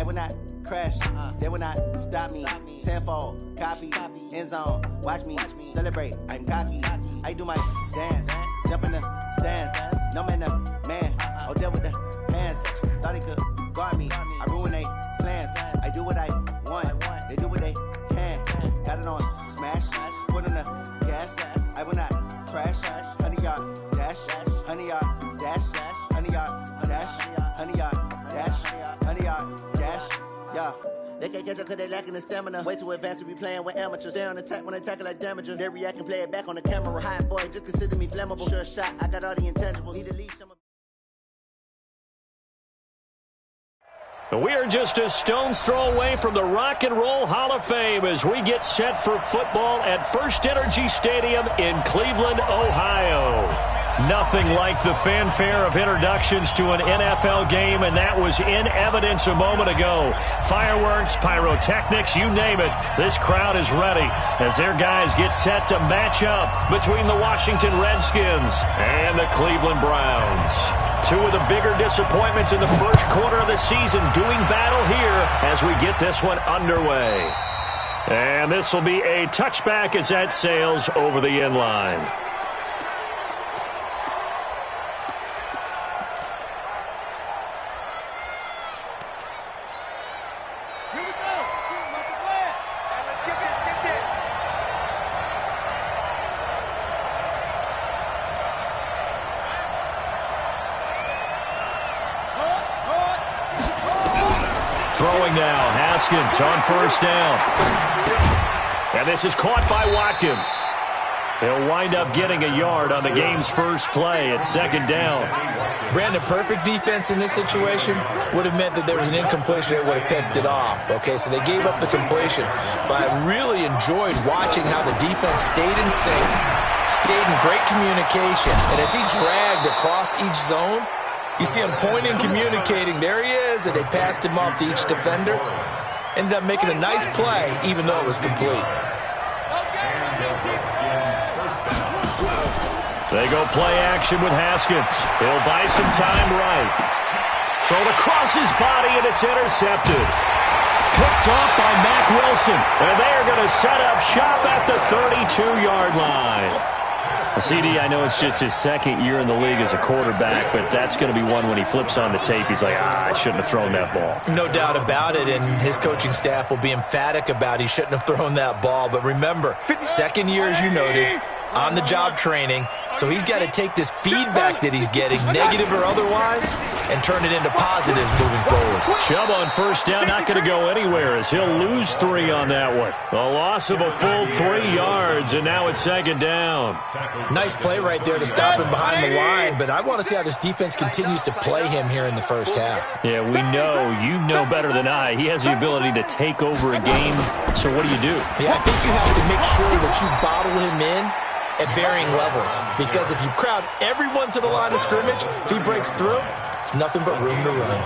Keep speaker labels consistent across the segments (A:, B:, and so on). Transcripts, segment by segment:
A: I will not crash. They will not stop me. Tenfold, copy, end zone. Watch me celebrate. I'm cocky. I do my dance. Jump in the stands. No man, man. Oh, there with the hands. Thought he could guard me. I ruin they plans. I do what I want. They do what they can. Got it on smash. Put on the gas. I will not crash. 100-yard dash. 100-yard dash. 100-yard dash. 100-yard dash. 100-yard dash. Yeah. They can't catch up cause they lacking the stamina. Way too advanced to be playing with amateurs. Stay on attack when they tackle like damager. They react and play it back on the camera. Hot boy, just consider me flammable. Sure shot, I got all the intangibles. Need to leave some.
B: We're just a stone's throw away from the Rock and Roll Hall of Fame as we get set for football at First Energy Stadium in Cleveland, Ohio. Nothing like the fanfare of introductions to an NFL game, and that was in evidence a moment ago. Fireworks, pyrotechnics, you name it. This crowd is ready as their guys get set to match up between the Washington Redskins and the Cleveland Browns. Two of the bigger disappointments in the first quarter of the season doing battle here as we get this one underway. And this will be a touchback as that sails over the end line. Throwing now, Haskins on first down. And this is caught by Watkins. They'll wind up getting a yard on the game's first play at second down.
C: Brandon, perfect defense in this situation would have meant that there was an incompletion that would have picked it off. Okay, so they gave up the completion. But I really enjoyed watching how the defense stayed in sync, stayed in great communication. And as he dragged across each zone, you see him pointing, communicating. There he is, and they passed him off to each defender. Ended up making a nice play, even though it was complete.
B: They go play action with Haskins. He'll buy some time right. Thrown across his body, and it's intercepted. Picked off by Mack Wilson. And they are going to set up shop at the 32-yard line. CD, I know it's just his second year in the league as a quarterback, but that's going to be one when he flips on the tape. He's like, I shouldn't have thrown that ball.
C: No doubt about it, and his coaching staff will be emphatic about he shouldn't have thrown that ball. But remember, second year, as you noted, on-the-job training, so he's got to take this feedback that he's getting, negative or otherwise, and turn it into positives moving forward.
B: Chubb on first down, not going to go anywhere as he'll lose 3 on that one. A loss of a full 3 yards, and now it's second down.
C: Nice play right there to stop him behind the line, but I want to see how this defense continues to play him here in the first half.
B: Yeah, we know, you know better than I, he has the ability to take over a game, so what do?
C: Yeah, I think you have to make sure that you bottle him in at varying levels, because if you crowd everyone to the line of scrimmage, if he breaks through, it's nothing but room to run.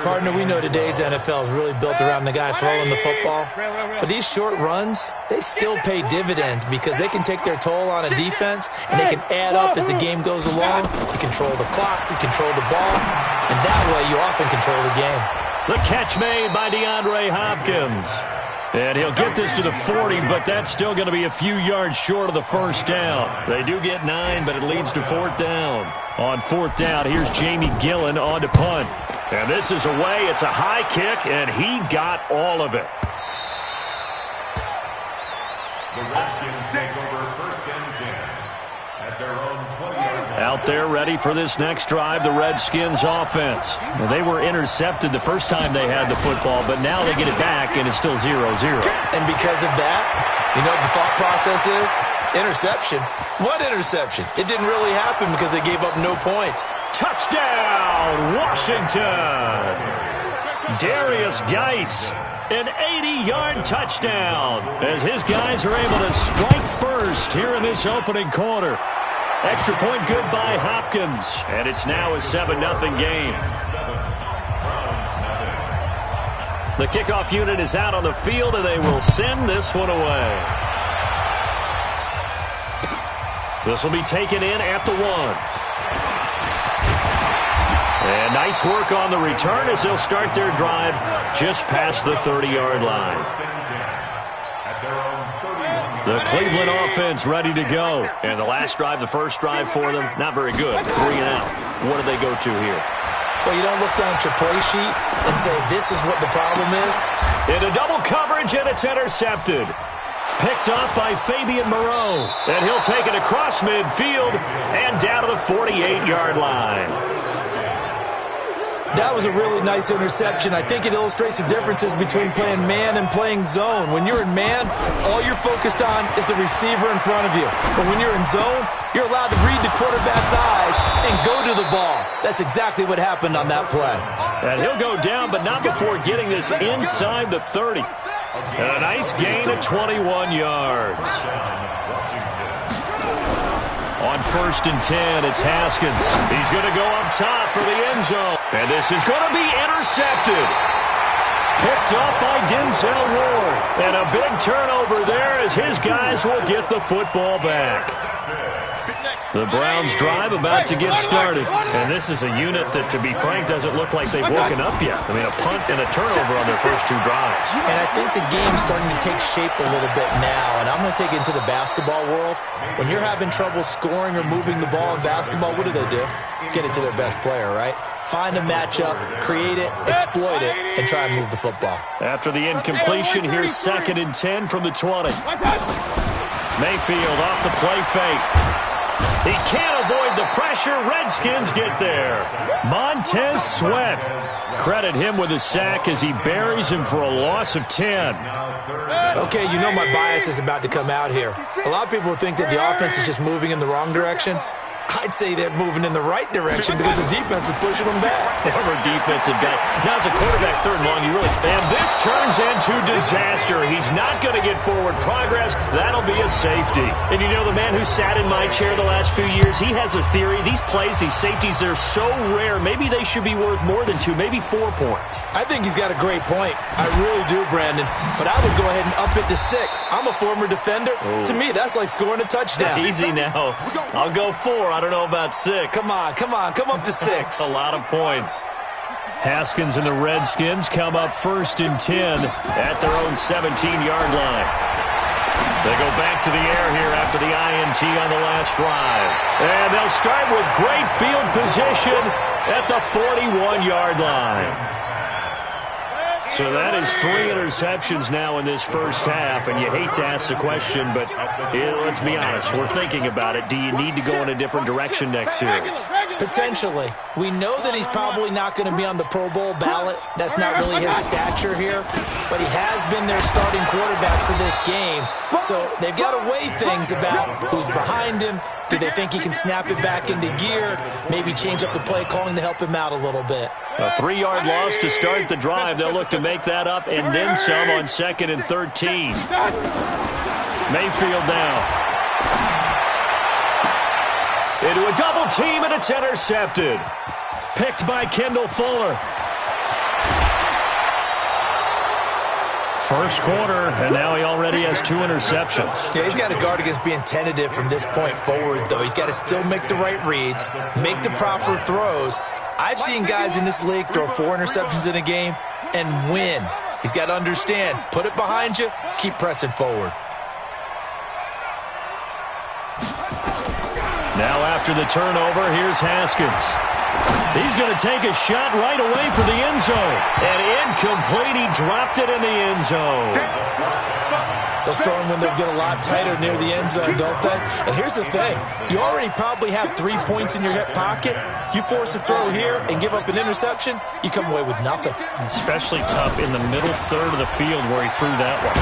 C: Partner, we know today's NFL is really built around the guy throwing the football, but these short runs, they still pay dividends because they can take their toll on a defense, and they can add up as the game goes along. You control the clock, you control the ball, and that way you often control the game.
B: The catch made by DeAndre Hopkins. And he'll get this to the 40, but that's still going to be a few yards short of the first down. They do get 9, but it leads to fourth down. On fourth down, here's Jamie Gillen on to punt. And this is away. It's a high kick, and he got all of it.
D: The Redskins take over first and 10 at their own 20-yard line.
B: Out there ready for this next drive, the Redskins offense. Well, they were intercepted the first time they had the football, but now they get it back, and it's still 0-0.
C: And because of that, you know what the thought process is? Interception. What interception? It didn't really happen because they gave up no points.
B: Touchdown, Washington! Darius Geis, an 80-yard touchdown as his guys are able to strike first here in this opening quarter. Extra point good by Hopkins, and it's now a 7-0 game. The kickoff unit is out on the field, and they will send this one away. This will be taken in at the 1. And nice work on the return as they'll start their drive just past the 30-yard line. The Cleveland offense ready to go. And the last drive, the first drive for them, not very good. 3 and out. What do they go to here?
C: Well, you don't look down at your play sheet and say, this is what the problem is.
B: In a double coverage, and it's intercepted. Picked up by Fabian Moreau. And he'll take it across midfield and down to the 48-yard line.
C: That was a really nice interception. I think it illustrates the differences between playing man and playing zone. When you're in man, all you're focused on is the receiver in front of you. But when you're in zone, you're allowed to read the quarterback's eyes and go to the ball. That's exactly what happened on that play.
B: And he'll go down, but not before getting this inside the 30. And a nice gain of 21 yards. On 1st and 10, it's Haskins. He's going to go up top for the end zone. And this is going to be intercepted. Picked up by Denzel Ward. And a big turnover there as his guys will get the football back. The Browns drive about to get started. And this is a unit that, to be frank, doesn't look like they've woken up yet. I mean, a punt and a turnover on their first 2 drives.
C: And I think the game's starting to take shape a little bit now. And I'm going to take it into the basketball world. When you're having trouble scoring or moving the ball in basketball, what do? Get it to their best player, right? Find a matchup, create it, exploit it, and try and move the football.
B: After the incompletion, here's 2nd and 10 from the 20. Mayfield off the play fake. He can't avoid the pressure. Redskins get there. Montez Sweat. Credit him with a sack as he buries him for a loss of 10.
C: Okay, you know my bias is about to come out here. A lot of people think that the offense is just moving in the wrong direction. I'd say they're moving in the right direction because the defense is pushing them back.
B: Former defensive back. Now it's a quarterback 3rd and long. And this turns into disaster. He's not going to get forward progress. That'll be a safety. And you know, the man who sat in my chair the last few years, he has a theory. These plays, these safeties, they're so rare. Maybe they should be worth more than 2, maybe 4 points.
C: I think he's got a great point. I really do, Brandon. But I would go ahead and up it to 6. I'm a former defender. Ooh. To me, that's like scoring a touchdown.
B: Easy now. I'll go 4. I don't know about 6.
C: Come on. Come up to 6.
B: A lot of points. Haskins and the Redskins come up 1st and 10 at their own 17-yard line. They go back to the air here after the INT on the last drive. And they'll start with great field position at the 41-yard line. So that is 3 interceptions now in this first half, and you hate to ask the question, but let's be honest, we're thinking about it. Do you need to go in a different direction next series?
C: Potentially. We know that he's probably not going to be on the Pro Bowl ballot. That's not really his stature here, but he has been their starting quarterback for this game. So they've got to weigh things about who's behind him. Do they think he can snap it back into gear? Maybe change up the play calling to help him out a little bit.
B: A 3-yard loss to start the drive. They'll look to make that up and then some on 2nd and 13. Mayfield now. Into a double team, and it's intercepted. Picked by Kendall Fuller. First quarter, and now he already has 2 interceptions.
C: Yeah, he's got to guard against being tentative from this point forward, though. He's got to still make the right reads, make the proper throws. I've seen guys in this league throw 4 interceptions in a game and win. He's got to understand, put it behind you, keep pressing forward.
B: Now after the turnover, here's Haskins. He's going to take a shot right away for the end zone. And incomplete. He dropped it in the end zone.
C: Those throwing windows get a lot tighter near the end zone, don't they? And here's the thing. You already probably have 3 points in your hip pocket. You force a throw here and give up an interception, you come away with nothing.
B: Especially tough in the middle third of the field where he threw that one.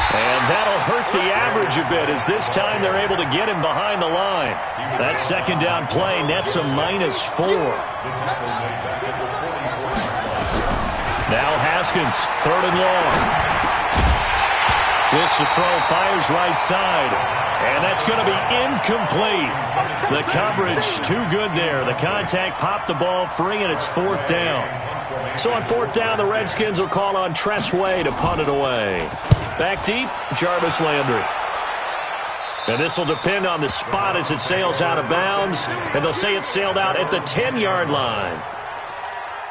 B: And that'll hurt the average a bit as this time they're able to get him behind the line. That 2nd down play nets a -4. Now Haskins, 3rd and long. Looks to throw, fires right side. And that's going to be incomplete. The coverage too good there. The contact popped the ball free, and it's 4th down. So on 4th down, the Redskins will call on Tress Way to punt it away. Back deep, Jarvis Landry. And this will depend on the spot as it sails out of bounds. And they'll say it sailed out at the 10-yard line.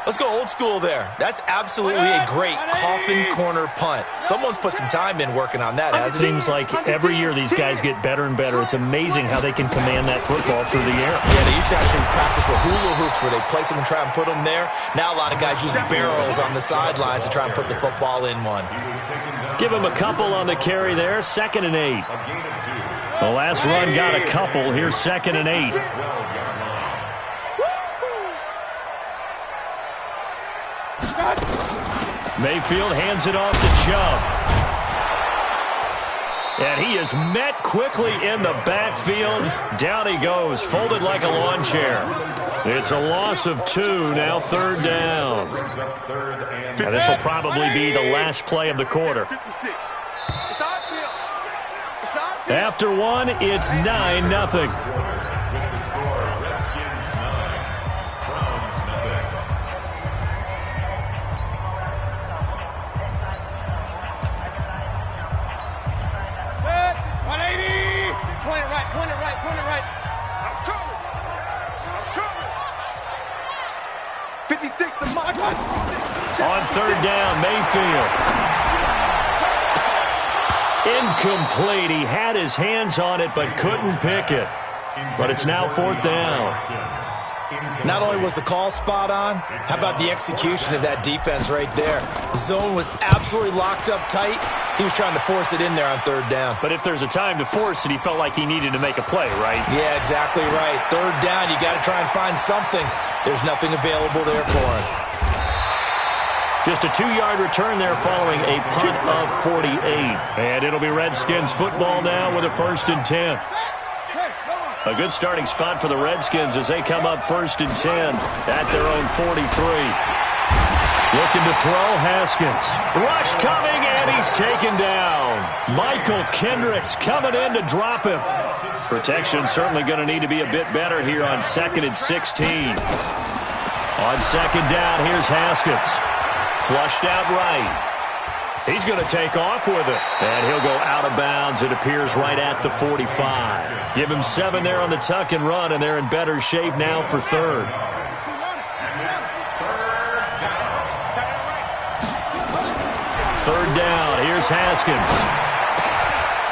C: Let's go old school there. That's absolutely a great coffin corner punt. Someone's put some time in working on that, hasn't it?
B: Seems like every year these guys get better and better. It's amazing how they can command that football through the air.
C: Yeah, they used to actually practice with hula hoops where they place them and try and put them there. Now a lot of guys use barrels on the sidelines to try and put the football in one.
B: Give him a couple on the carry there. 2nd and 8. The last run got a couple. Here's 2nd and 8. Mayfield hands it off to Chubb. And he is met quickly in the backfield. Down he goes, folded like a lawn chair. It's a loss of 2, now 3rd down. And this will probably be the last play of the quarter. After 1, it's 9-0. On 3rd down, Mayfield. Incomplete. He had his hands on it but couldn't pick it. But it's now 4th down.
C: Not only was the call spot on, how about the execution of that defense right there? The zone was absolutely locked up tight. He was trying to force it in there on 3rd down.
B: But if there's a time to force it, he felt like he needed to make a play, right?
C: Yeah, exactly right. 3rd down, you got to try and find something. There's nothing available there for him.
B: Just a 2-yard return there following a punt of 48. And it'll be Redskins football now with a 1st and 10. A good starting spot for the Redskins as they come up 1st and 10 at their own 43. Looking to throw, Haskins. Rush coming, and he's taken down. Michael Kendricks coming in to drop him. Protection certainly going to need to be a bit better here on 2nd and 16. On 2nd down, here's Haskins. Flushed out right. He's going to take off with it. And he'll go out of bounds, it appears, right at the 45. Give him 7 there on the tuck and run, and they're in better shape now for 3rd. 3rd down, here's Haskins.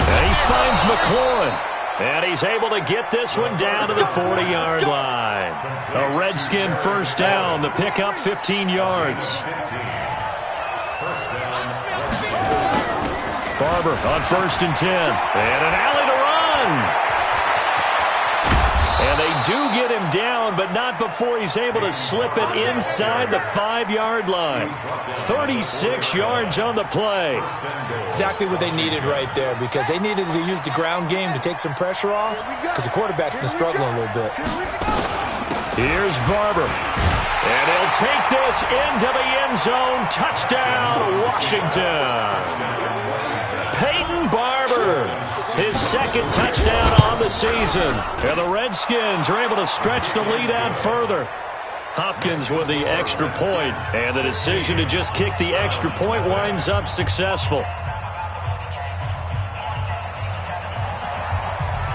B: And he finds McLaurin. And he's able to get this one down to the 40-yard line. A Redskin 1st down, the pickup 15 yards. Barber on 1st and 10. And an alley to run. And they do get him down, but not before he's able to slip it inside the 5-yard line. 36 yards on the play.
C: Exactly what they needed right there, because they needed to use the ground game to take some pressure off, because the quarterback's been struggling a little bit.
B: Here's Barber. And he'll take this into the end zone. Touchdown, Washington. Peyton Barber, his 2nd touchdown on the season. And the Redskins are able to stretch the lead out further. Hopkins with the extra point, and the decision to just kick the extra point winds up successful.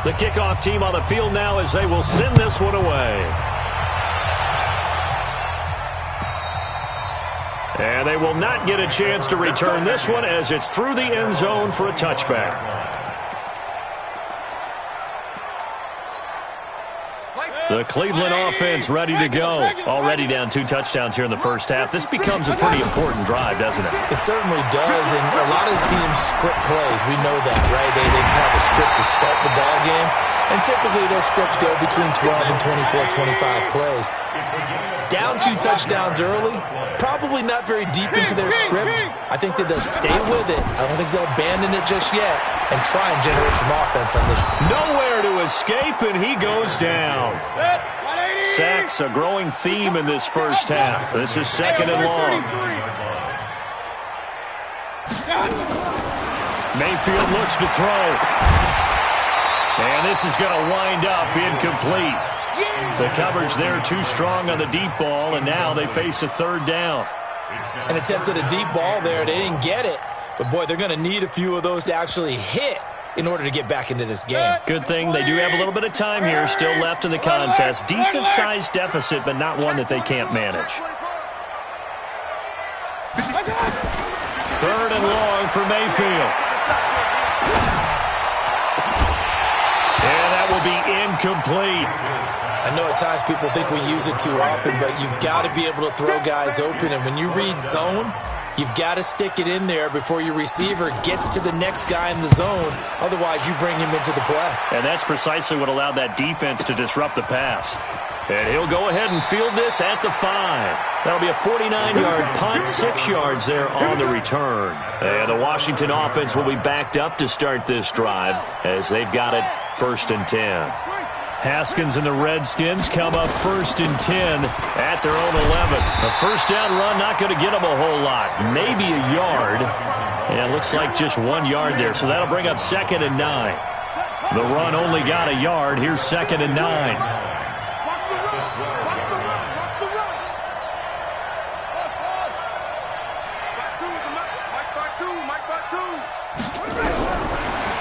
B: The kickoff team on the field now as they will send this one away. And they will not get a chance to return this one as it's through the end zone for a touchback. The Cleveland offense ready to go. Already down 2 touchdowns here in the first half. This becomes a pretty important drive, doesn't it?
C: It certainly does, and a lot of the teams script plays. We know that, right? They have a script to start the ball game, and typically those scripts go between 12 and 24, 25 plays. Down 2 touchdowns early, probably not very deep into their script. I think that they'll stay with it. I don't think they'll abandon it just yet and try and generate some offense on this.
B: Nowhere to escape, and he goes down. Sacks, a growing theme in this first half. This is 2nd and long. Mayfield looks to throw. And this is going to wind up incomplete. The coverage there too strong on the deep ball, and now they face a 3rd down.
C: An attempt at a deep ball there. They didn't get it. But, boy, they're going to need a few of those to actually hit in order to get back into this game.
B: Good thing they do have a little bit of time here still left in the contest. Decent-sized deficit, but not one that they can't manage. Third and long for Mayfield. And that will be incomplete.
C: I know at times people think we use it too often, but you've got to be able to throw guys open. And when you read zone, you've got to stick it in there before your receiver gets to the next guy in the zone. Otherwise, you bring him into the play.
B: And that's precisely what allowed that defense to disrupt the pass. And he'll go ahead and field this at the 5. That'll be a 49-yard punt, 6 yards there on the return. And the Washington offense will be backed up to start this drive as they've got it 1st and 10. Haskins and the Redskins come up 1st and 10 at their own 11. A first down run, not going to get them a whole lot. Maybe a yard. And it looks like just 1 yard there. So that'll bring up 2nd and 9. The run only got a yard. Here's 2nd and 9.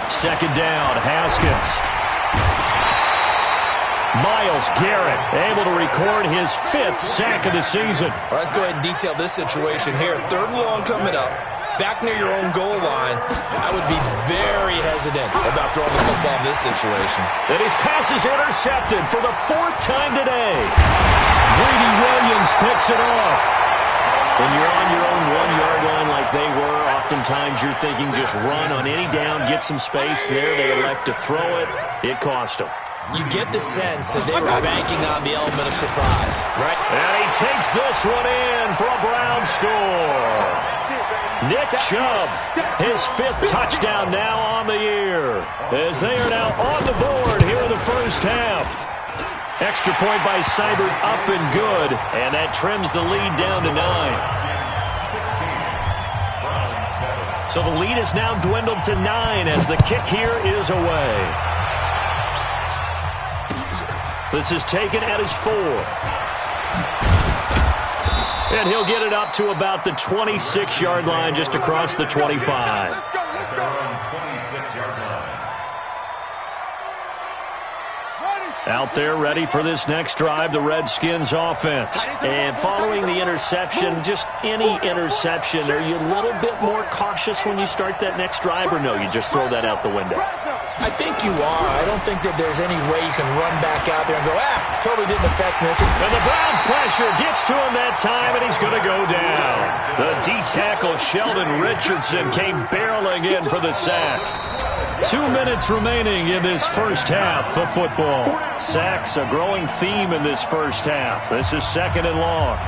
B: Second down, Haskins. Myles Garrett able to record his 5th sack of the season.
C: Well, let's go ahead and detail this situation here. 3rd and long coming up. Back near your own goal line. I would be very hesitant about throwing the football in this situation.
B: And his pass is intercepted for the 4th time today. Greedy Williams picks it off. When you're on your own 1-yard line like they were, oftentimes you're thinking just run on any down, get some space there. They elect to throw it. It cost them.
C: You get the sense that they were banking on the element of surprise, right?
B: And he takes this one in for a Brown score. Nick Chubb, his 5th touchdown now on the year, as they are now on the board here in the first half. Extra point by Seibert up and good, and that trims the lead down to 9. So the lead is now dwindled to 9 as the kick here is away. This is taken at his 4. And he'll get it up to about the 26-yard line, just across the 25. Out there ready for this next drive, the Redskins offense. And following the interception, just any interception, are you a little bit more cautious when you start that next drive, or no, you just throw that out the window?
C: I think you are. I don't think that there's any way you can run back out there and go, totally didn't affect me.
B: And the Browns pressure gets to him that time, and he's going to go down. The D-tackle, Sheldon Richardson, came barreling in for the sack. 2 minutes remaining in this first half of football. Sacks, a growing theme in this first half. This is 2nd and long.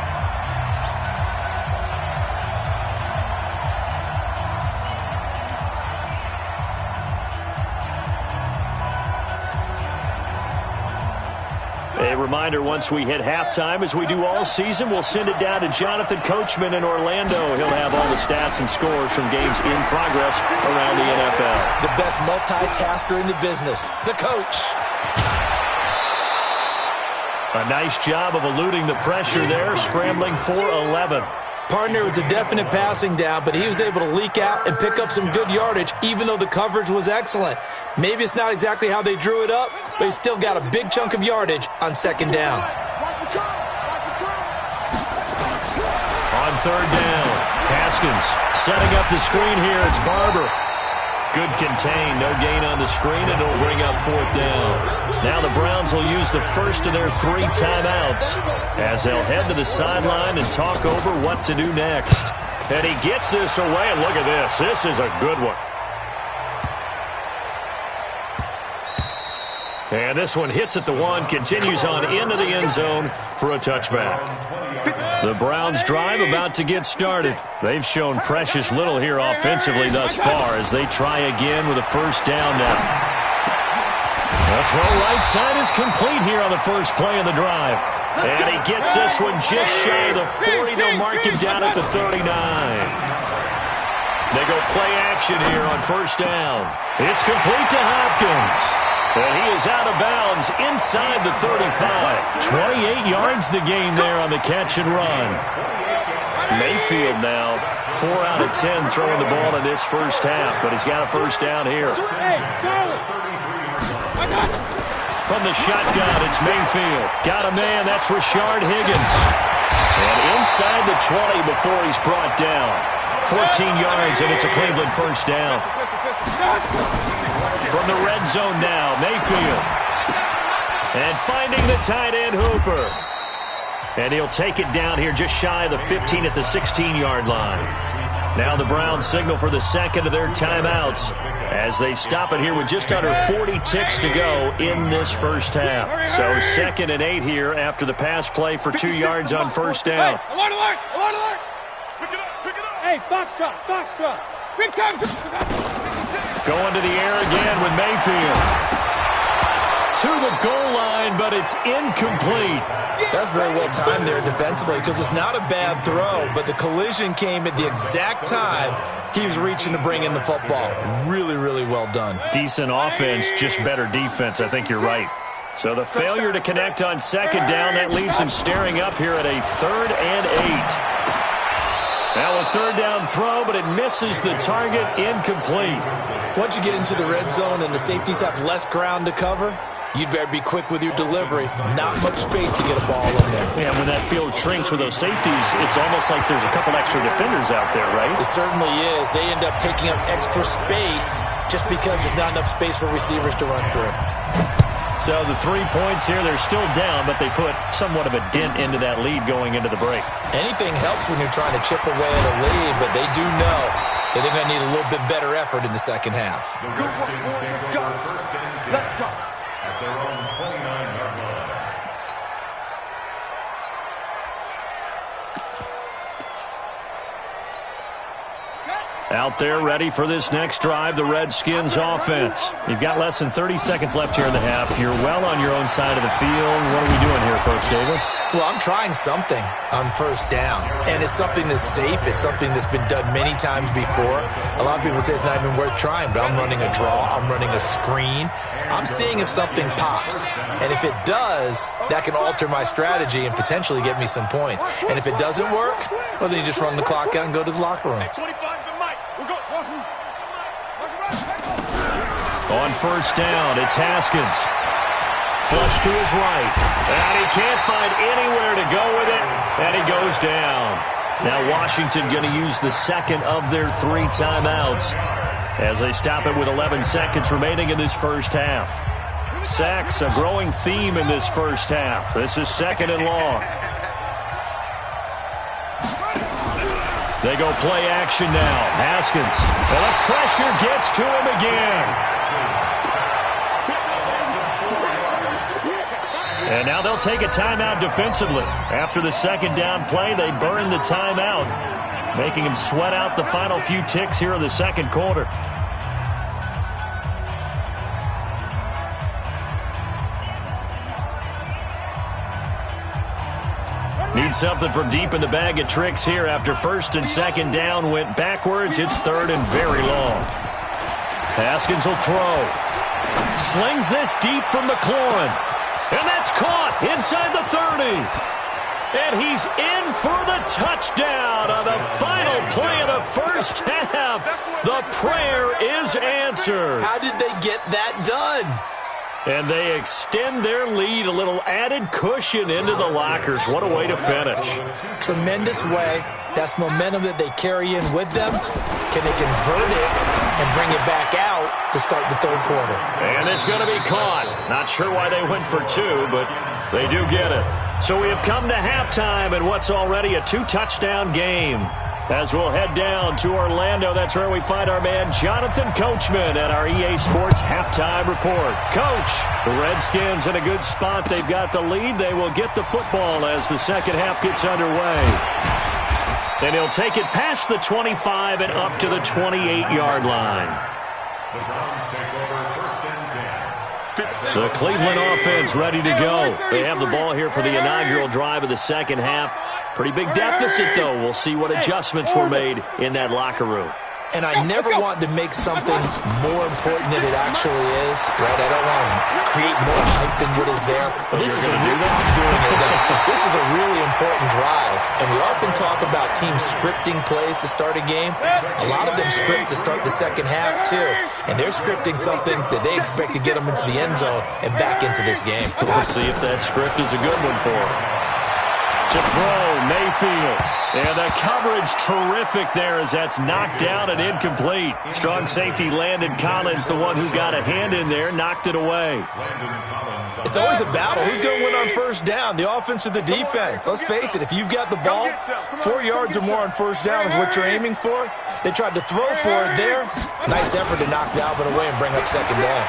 B: A reminder, once we hit halftime, as we do all season, we'll send it down to Jonathan Coachman in Orlando. He'll have all the stats and scores from games in progress around the NFL.
C: The best multitasker in the business, the coach.
B: A nice job of eluding the pressure there, scrambling for 11.
C: Partner was a definite passing down, but he was able to leak out and pick up some good yardage, even though the coverage was excellent. Maybe it's not exactly how they drew it up, but he still got a big chunk of yardage on 2nd down.
B: On 3rd down, Haskins setting up the screen here. It's Barber. Good contain, no gain on the screen, and it'll bring up 4th down. Now the Browns will use the first of their 3 timeouts as they'll head to the sideline and talk over what to do next. And he gets this away, and look at this. This is a good one. And this one hits at the 1, continues on into the end zone for a touchback. The Browns drive about to get started. They've shown precious little here offensively thus far as they try again with a first down now. The throw right side is complete here on the first play of the drive. And he gets this one just shy of the 40. They'll mark him down at the 39. They go play action here on first down. It's complete to Hopkins. And he is out of bounds inside the 35. 28 yards the gain there on the catch and run. Mayfield now 4 out of 10 throwing the ball in this first half, but he's got a first down here. From the shotgun, it's Mayfield. Got a man, that's Rashard Higgins. And inside the 20 before he's brought down. 14 yards, and it's a Cleveland first down. From the red zone now, Mayfield. And finding the tight end, Hooper. And he'll take it down here just shy of the 15 at the 16-yard line. Now the Browns signal for the second of their timeouts as they stop it here with just under 40 ticks to go in this first half. So 2nd and 8 here after the pass play for 2 yards on first down.
E: Hey, alert, alert, alert, alert. Pick it up. Hey, Foxtrot. Big time.
B: Going to the air again with Mayfield. To the goal line, but it's incomplete.
C: That's very well timed there defensively because it's not a bad throw, but the collision came at the exact time he was reaching to bring in the football. Really, really well done.
B: Decent offense, just better defense. I think you're right. So the failure to connect on second down, that leaves him staring up here at a 3rd and 8. Now a 3rd down throw, but it misses the target, incomplete.
C: Once you get into the red zone and the safeties have less ground to cover, you'd better be quick with your delivery. Not much space to get a ball in there.
B: Yeah, when that field shrinks with those safeties, it's almost like there's a couple extra defenders out there, right?
C: It certainly is. They end up taking up extra space just because there's not enough space for receivers to run through.
B: So the 3 points here, they're still down, but they put somewhat of a dent into that lead going into the break.
C: Anything helps when you're trying to chip away at a lead, but they do know that they're going to need a little bit better effort in the second half.
E: Let's go.
D: At their own 29-yard line.
B: Out there ready for this next drive, the Redskins offense. You've got less than 30 seconds left here in the half. You're well on your own side of the field. What are we doing here, Coach Davis?
C: Well, I'm trying something on first down, and it's something that's safe. It's something that's been done many times before. A lot of people say it's not even worth trying, but I'm running a draw. I'm running a screen. I'm seeing if something pops, and if it does, that can alter my strategy and potentially get me some points. And if it doesn't work, well, then you just run the clock out and go to the locker room.
B: On first down, it's Haskins. Flush to his right. And he can't find anywhere to go with it, and he goes down. Now Washington going to use the second of their 3 timeouts as they stop it with 11 seconds remaining in this first half. Sacks, a growing theme in this first half. This is 2nd and long. They go play action now. Haskins. And the pressure gets to him again. And now they'll take a timeout defensively. After the second down play, they burn the timeout, making him sweat out the final few ticks here in the second quarter. Need something from deep in the bag of tricks here after first and second down went backwards. It's 3rd and very long. Haskins will throw. Slings this deep from McLaurin. And that's caught inside the 30. And he's in for the touchdown on the final play of the first half. The prayer is answered.
C: How did they get that done?
B: And they extend their lead, a little added cushion into the lockers. What a way to finish.
C: Tremendous way. That's momentum that they carry in with them. Can they convert it and bring it back out to start the third quarter?
B: And it's going to be caught. Not sure why they went for 2, but they do get it. So we have come to halftime in what's already a 2-touchdown game. As we'll head down to Orlando, that's where we find our man Jonathan Coachman at our EA Sports Halftime Report. Coach, the Redskins in a good spot. They've got the lead. They will get the football as the second half gets underway. And he'll take it past the 25 and up to the 28-yard line.
D: The Browns take over 1st and 10.
B: The Cleveland offense ready to go. They have the ball here for the inaugural drive of the second half. Pretty big deficit, though. We'll see what adjustments were made in that locker room.
C: And I never want to make something more important than it actually is, right? I don't want to create more hype than what is there. But this is a really important drive. And we often talk about teams scripting plays to start a game. A lot of them script to start the second half, too. And they're scripting something that they expect to get them into the end zone and back into this game.
B: We'll see if that script is a good one for them. To throw, Mayfield. And the coverage terrific there as that's knocked down and incomplete. Strong safety Landon Collins, the one who got a hand in there, knocked it away.
C: It's always a battle. Who's going to win on first down, the offense or the defense? Let's face it, if you've got the ball, 4 yards or more on first down is what you're aiming for. They tried to throw for it there. Nice effort to knock Dalvin away and bring up second down.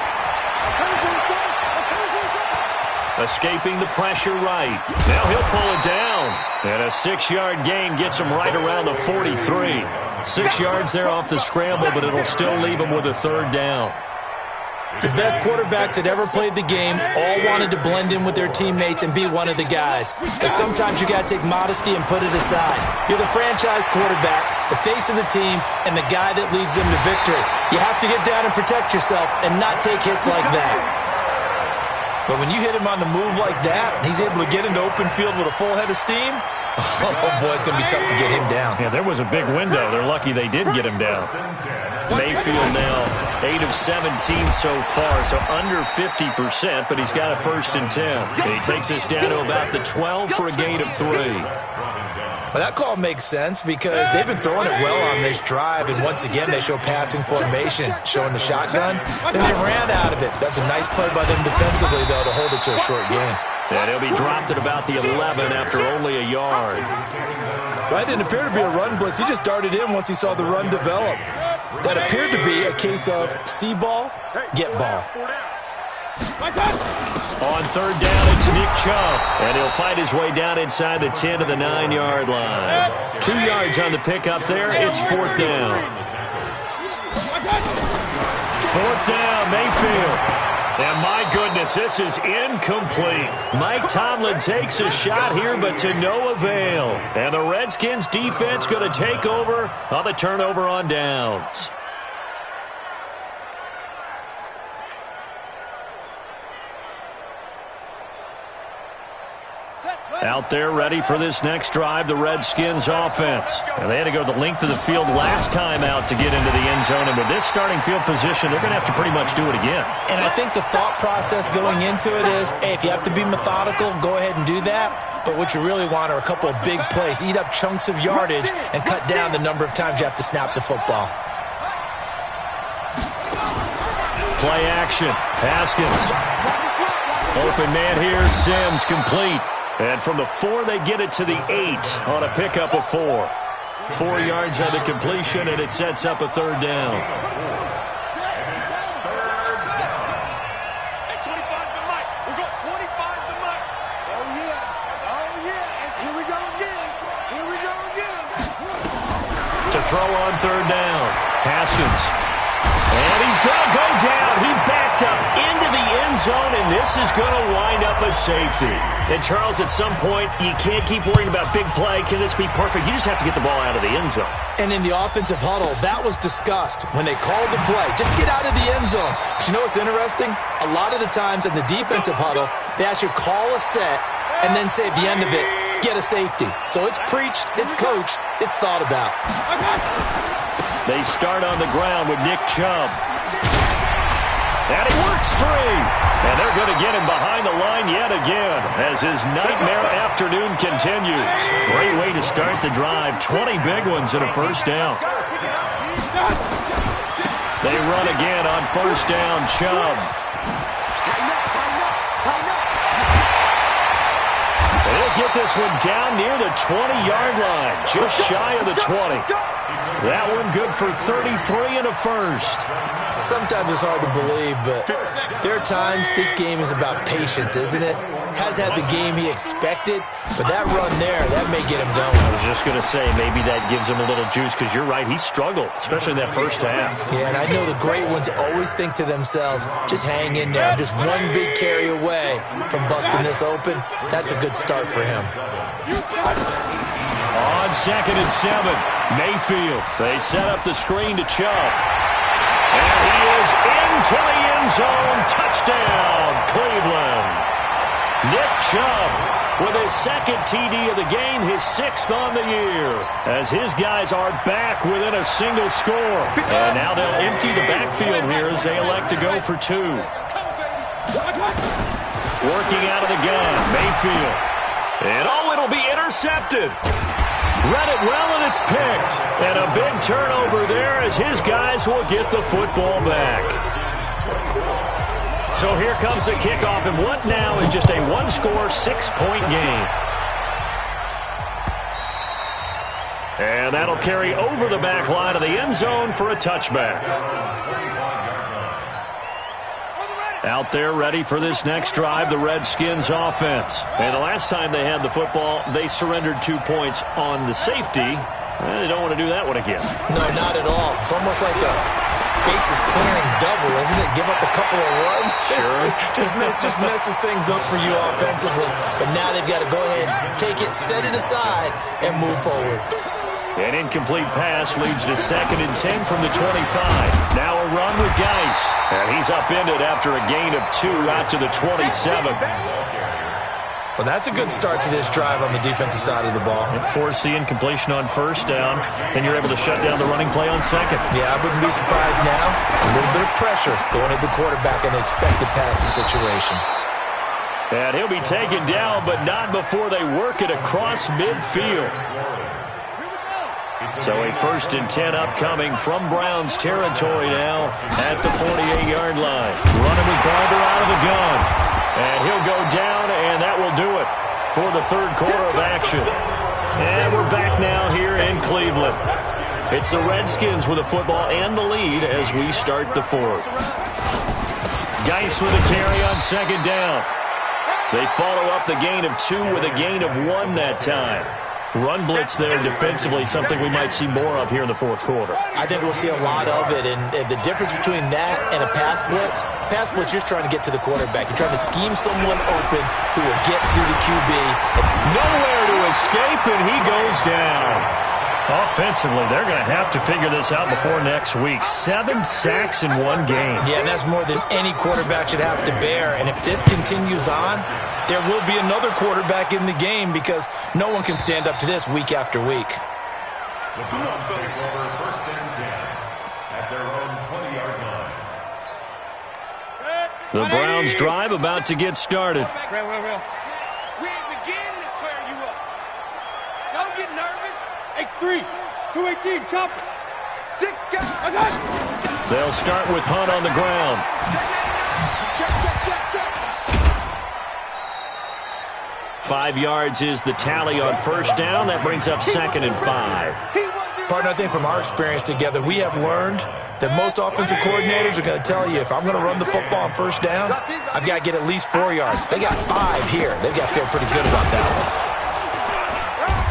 B: Escaping the pressure right. Now he'll pull it down. And a 6-yard gain gets him right around the 43. 6 yards there off the scramble, but it'll still leave him with a third down.
C: The best quarterbacks that ever played the game all wanted to blend in with their teammates and be one of the guys. But sometimes you got to take modesty and put it aside. You're the franchise quarterback, the face of the team, and the guy that leads them to victory. You have to get down and protect yourself and not take hits like that. But when you hit him on the move like that, and he's able to get into open field with a full head of steam, oh boy, it's going to be tough to get him down.
B: Yeah, there was a big window. They're lucky they did get him down. Mayfield now 8 of 17 so far, so under 50%, but he's got a 1st and 10. He takes us down to about the 12 for a gain of 3.
C: Well, that call makes sense because they've been throwing it well on this drive, and once again they show passing formation, showing the shotgun. Then they ran out of it. That's a nice play by them defensively, though, to hold it to a short gain.
B: And he'll be dropped at about the 11 after only a yard.
C: Well, that didn't appear to be a run blitz. He just darted in once he saw the run develop. That appeared to be a case of see ball, get ball.
B: On third down, it's Nick Chubb. And he'll find his way down inside the 10 to the 9-yard line. 2 yards on the pickup there. It's 4th down. 4th down, Mayfield. And my goodness, this is incomplete. Mike Tomlin takes a shot here, but to no avail. And the Redskins defense going to take over on the turnover on downs. Out there ready for this next drive, the Redskins offense. And they had to go the length of the field last time out to get into the end zone. And with this starting field position, they're going to have to pretty much do it again.
C: And I think the thought process going into it is, hey, if you have to be methodical, go ahead and do that. But what you really want are a couple of big plays. Eat up chunks of yardage and cut down the number of times you have to snap the football.
B: Play action. Haskins. Open man here. Sims complete. And from the 4, they get it to the 8 on a pickup of 4. 4 yards on the completion, and it sets up a third down.
E: Hey, 25 to Mike. We're going 25 to Mike. Oh, yeah. Oh, yeah. And here we go again. Here we go again.
B: To throw on third down. Haskins. And he's going to go down. He backed up into the end zone, and this is going to wind up a safety. And, Charles, at some point, you can't keep worrying about big play. Can this be perfect? You just have to get the ball out of the end zone.
C: And in the offensive huddle, that was discussed when they called the play. Just get out of the end zone. But you know what's interesting? A lot of the times in the defensive huddle, they actually call a set and then say at the end of it, get a safety. So it's preached, it's coached, it's thought about.
B: They start on the ground with Nick Chubb. And he works free. And they're going to get him behind the line yet again as his nightmare afternoon continues. Great way to start the drive. 20 big ones and a first down. They run again on first down. Chubb. They'll get this one down near the 20-yard line. Just shy of the 20. That one good for 33 and a first.
C: Sometimes it's hard to believe, but there are times this game is about patience, isn't it? Has had the game he expected, but that run there, that may get him going.
B: I was just going to say, maybe that gives him a little juice, because you're right, he struggled, especially in that first half.
C: Yeah, and I know the great ones always think to themselves, just hang in there. I'm just one big carry away from busting this open. That's a good start for him.
B: On 2nd and 7, Mayfield. They set up the screen to Chubb. And he is into the end zone. Touchdown, Cleveland. Nick Chubb with his 2nd TD of the game, his 6th on the year, as his guys are back within a single score. And now they'll empty the backfield here as they elect to go for 2. Working out of the gun, Mayfield. And it'll be intercepted. intercepted. Read it well, and it's picked. And a big turnover there as his guys will get the football back. So here comes the kickoff, and what now is just a one-score, 6-point game. And that'll carry over the back line of the end zone for a touchback. Out there ready for this next drive, the Redskins offense. And the last time they had the football, they surrendered 2 points on the safety. They don't want to do that one again.
C: No, not at all. It's almost like a bases clearing double, isn't it? Give up a couple of runs.
B: Sure.
C: just messes things up for you offensively. But now they've got to go ahead, take it, set it aside, and move forward.
B: An incomplete pass leads to 2nd and 10 from the 25. Now a run with Geis. And he's upended after a gain of 2 out to the 27.
C: Well, that's a good start to this drive on the defensive side of the ball.
B: And force the incompletion on 1st down. Then you're able to shut down the running play on 2nd.
C: Yeah, I wouldn't be surprised now. A little bit of pressure going at the quarterback in an expected passing situation.
B: And he'll be taken down, but not before they work it across midfield. So a 1st and 10 upcoming from Browns territory now at the 48-yard line. Running with Barber out of the gun. And he'll go down, and that will do it for the 3rd quarter of action. And we're back now here in Cleveland. It's the Redskins with the football and the lead as we start the 4th. Geis with a carry on 2nd down. They follow up the gain of 2 with a gain of 1 that time. Run blitz there defensively, something we might see more of here in the 4th quarter.
C: I think we'll see a lot of it, and the difference between that and a pass blitz, you're just trying to get to the quarterback. You're trying to scheme someone open who will get to the QB.
B: Nowhere to escape, and he goes down. Offensively, they're going to have to figure this out before next week. 7 sacks in 1 game.
C: Yeah, and that's more than any quarterback should have to bear. And if this continues on, there will be another quarterback in the game because no one can stand up to this week after week.
D: The Browns take over 1st and 10 at their own 20-yard line.
B: The Browns drive about to get started.
E: We ain't beginning to tear you up. Don't get nervous. X3, 218, chopper. 6 guys.
B: They'll start with Hunt on the ground.
E: Check.
B: 5 yards is the tally on 1st down. That brings up 2nd and 5.
C: Partner, I think from our experience together, we have learned that most offensive coordinators are going to tell you, if I'm going to run the football on 1st down, I've got to get at least 4 yards. They got 5 here. They've got to feel pretty good about that one.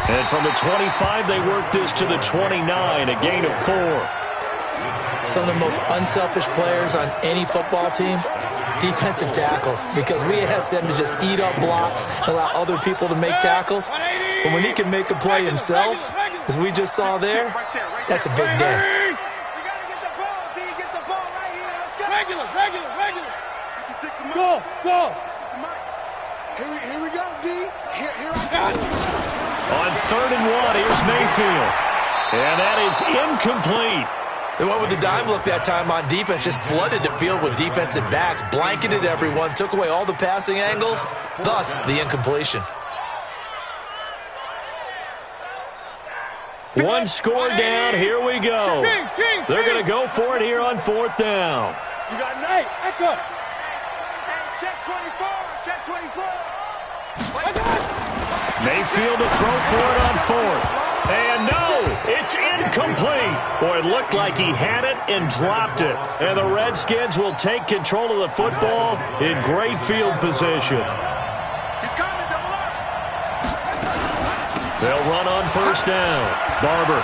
B: And from the 25, they work this to the 29, a gain of 4.
C: Some of the most unselfish players on any football team, defensive tackles, because we ask them to just eat up blocks and allow other people to make tackles. But when he can make a play himself, as we just saw there, that's a big day.
E: Go. Here we go, D. Here I go.
B: On 3rd and 1, here's Mayfield. And that is incomplete.
C: They went with the dime look that time on defense, just flooded the field with defensive backs, blanketed everyone, took away all the passing angles, thus the incompletion.
B: 1 score down, here we go. They're going to go for it here on 4th down.
E: You got an 8, echo. Check 24.
B: Mayfield to throw for it on 4th. And no, it's incomplete. Boy, it looked like he had it and dropped it. And the Redskins will take control of the football in great field position. They'll run on 1st down. Barber.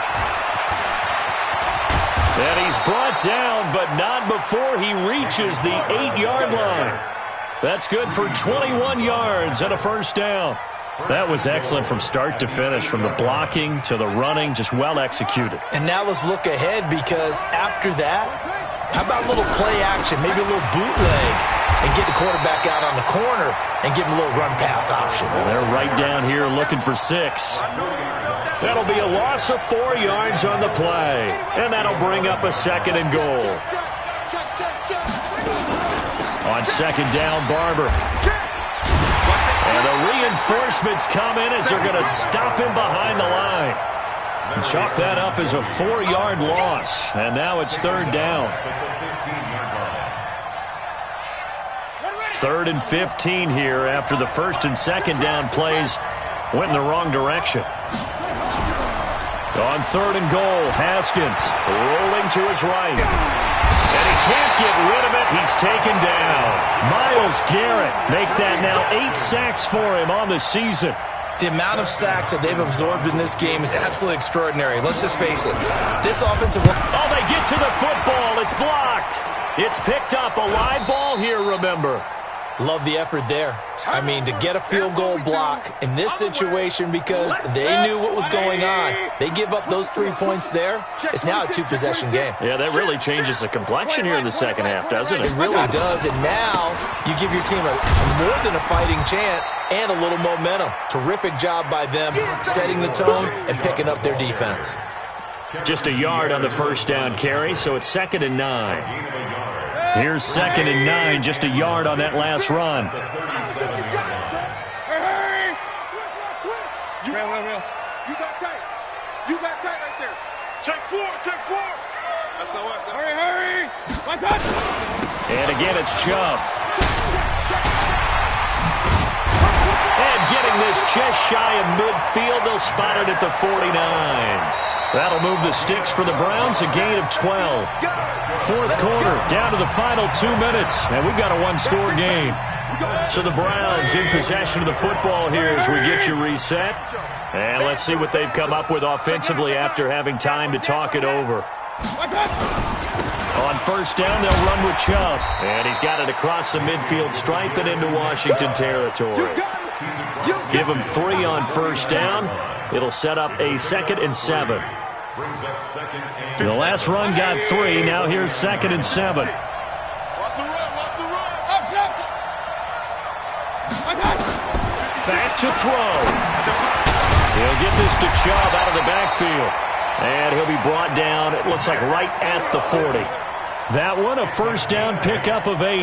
B: And he's brought down, but not before he reaches the 8-yard line. That's good for 21 yards and a 1st down. That was excellent from start to finish, from the blocking to the running, just well executed.
C: And now let's look ahead, because after that, how about a little play action, maybe a little bootleg, and get the quarterback out on the corner and give him a little run-pass option.
B: Well, they're right down here looking for 6. That'll be a loss of 4 yards on the play, and that'll bring up a 2nd and goal. On 2nd down, Barber. And the reinforcements come in as they're going to stop him behind the line. And chalk that up as a 4-yard loss. And now it's third down. 3rd and 15 here after the first and second down plays went in the wrong direction. On 3rd and goal, Haskins rolling to his right. And he can't get rid of it. He's taken down. Myles Garrett make that now 8 sacks for him on the season.
C: The amount of sacks that they've absorbed in this game is absolutely extraordinary. Let's just face it. This offensive...
B: Oh, they get to the football. It's blocked. It's picked up. A live ball here, remember.
C: Love the effort there. I mean, to get a field goal block in this situation because they knew what was going on. They give up those 3 points there. It's now a 2-possession game.
B: Yeah, that really changes the complexion here in the second half, doesn't it?
C: It really does, and now you give your team a more than a fighting chance and a little momentum. Terrific job by them setting the tone and picking up their defense.
B: Just a yard on the first down carry, so it's 2nd and 9. Here's 2nd and 9, just a yard on that last run.
E: Hey! You got tight. You got tight right there. Check 4. That's the worst. Hurry. Like that.
B: And again, it's Chubb. And getting this just shy of midfield, they'll spot it at the 49. That'll move the sticks for the Browns, a gain of 12. 4th quarter, down to the final 2 minutes, and we've got a 1-score game. So the Browns in possession of the football here as we get you reset. And let's see what they've come up with offensively after having time to talk it over. On first down, they'll run with Chubb. And he's got it across the midfield stripe and into Washington territory. Give him 3 on first down. It'll set up a 2nd and 7. The last run got 3. Now here's 2nd and 7. Back to throw. He'll get this to Chubb out of the backfield. And he'll be brought down, it looks like, right at the 40. That one, a first down pickup of 8.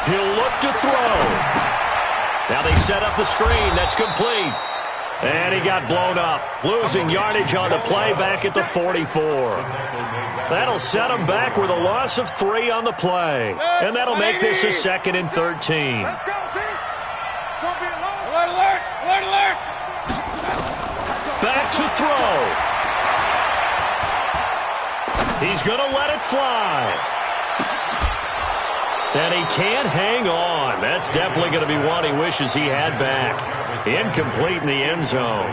B: He'll look to throw. Now they set up the screen. That's complete. And he got blown up. Losing yardage on the play back at the 44. That'll set him back with a loss of 3 on the play. And that'll make this a 2nd and 13.
E: Let's go, D. Alert.
B: Back to throw. He's going to let it fly. And he can't hang on. That's definitely going to be one he wishes he had back. Incomplete in the end zone.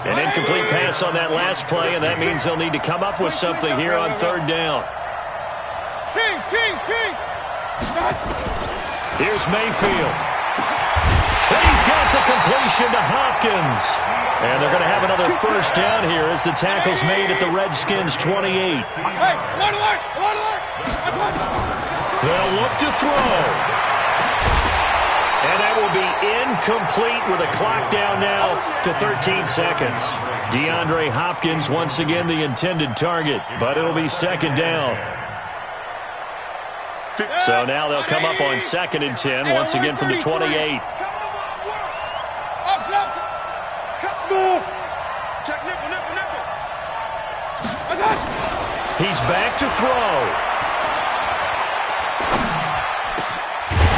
B: An incomplete pass on that last play, and that means they'll need to come up with something here on 3rd down.
E: King.
B: Here's Mayfield. And he's got the completion to Hopkins. And they're going to have another first down here as the tackle's made at the Redskins' 28.
E: Hey, alert.
B: They'll look to throw. And that will be incomplete with a clock down now to 13 seconds. DeAndre Hopkins once again the intended target, but it'll be 2nd down. So now they'll come up on 2nd and 10 once again from the 28. He's back to throw.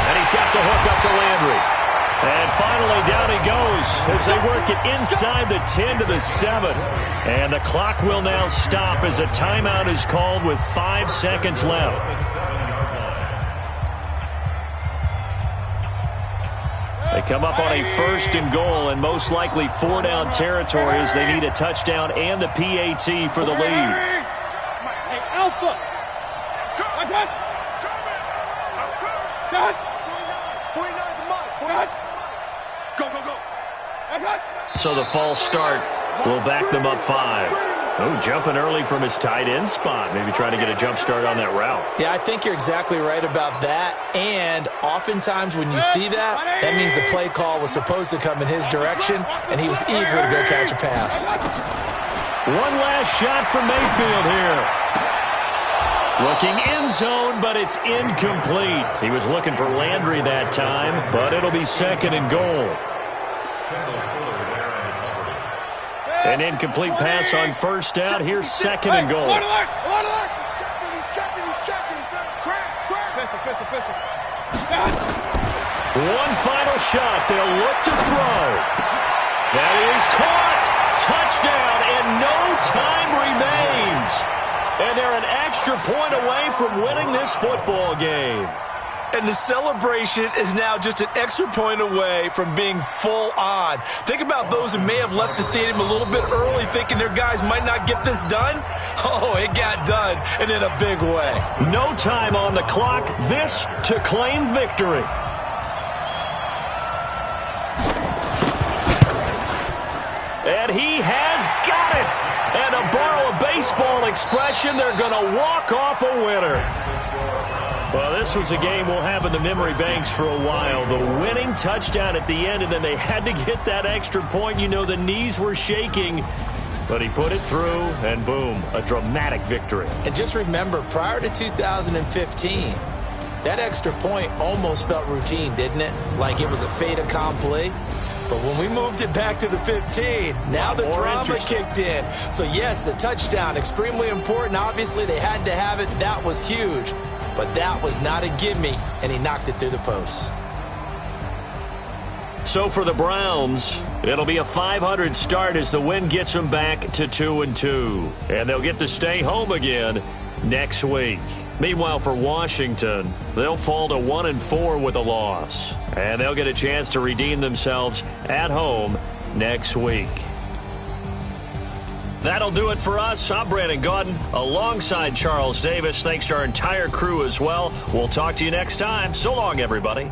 B: And he's got the hook up to Landry. And finally down he goes as they work it inside the 10 to the 7. And the clock will now stop as a timeout is called with 5 seconds left. They come up on a 1st and goal and most likely 4-down territory as they need a touchdown and the PAT for the lead.
E: Hey, Alpha. What's that? Got. 49 to Mike. Go.
B: So the false start will back them up 5. Oh, jumping early from his tight end spot. Maybe trying to get a jump start on that route.
C: Yeah, I think you're exactly right about that. And oftentimes when you see that, that means the play call was supposed to come in his direction, and he was eager to go catch a pass.
B: One last shot for Mayfield here. Looking end zone, but it's incomplete. He was looking for Landry that time, but it'll be second and goal. An incomplete pass on first down. Here's second and goal.
E: He's checking. Crash.
B: One final shot. They'll look to throw. That is caught. Touchdown, and no time remains. And they're an extra point away from winning this football game.
C: And the celebration is now just an extra point away from being full on. Think about those who may have left the stadium a little bit early thinking their guys might not get this done. Oh, it got done, and in a big way.
B: No time on the clock. This to claim victory. And he has got it. And to borrow a baseball expression, they're going to walk off a winner. Well, this was a game we'll have in the memory banks for a while. The winning touchdown at the end, and then they had to get that extra point. You know, the knees were shaking, but he put it through, and boom, a dramatic victory.
C: And just remember, prior to 2015, that extra point almost felt routine, didn't it? Like it was a fait accompli. But when we moved it back to the 15, now the drama kicked in. So, yes, a touchdown, extremely important. Obviously, they had to have it. That was huge. But that was not a gimme, and he knocked it through the posts.
B: So for the Browns, it'll be a .500 start as the win gets them back to 2-2. And they'll get to stay home again next week. Meanwhile, for Washington, they'll fall to 1-4 with a loss. And they'll get a chance to redeem themselves at home next week. That'll do it for us. I'm Brandon Gaudin alongside Charles Davis. Thanks to our entire crew as well. We'll talk to you next time. So long, everybody.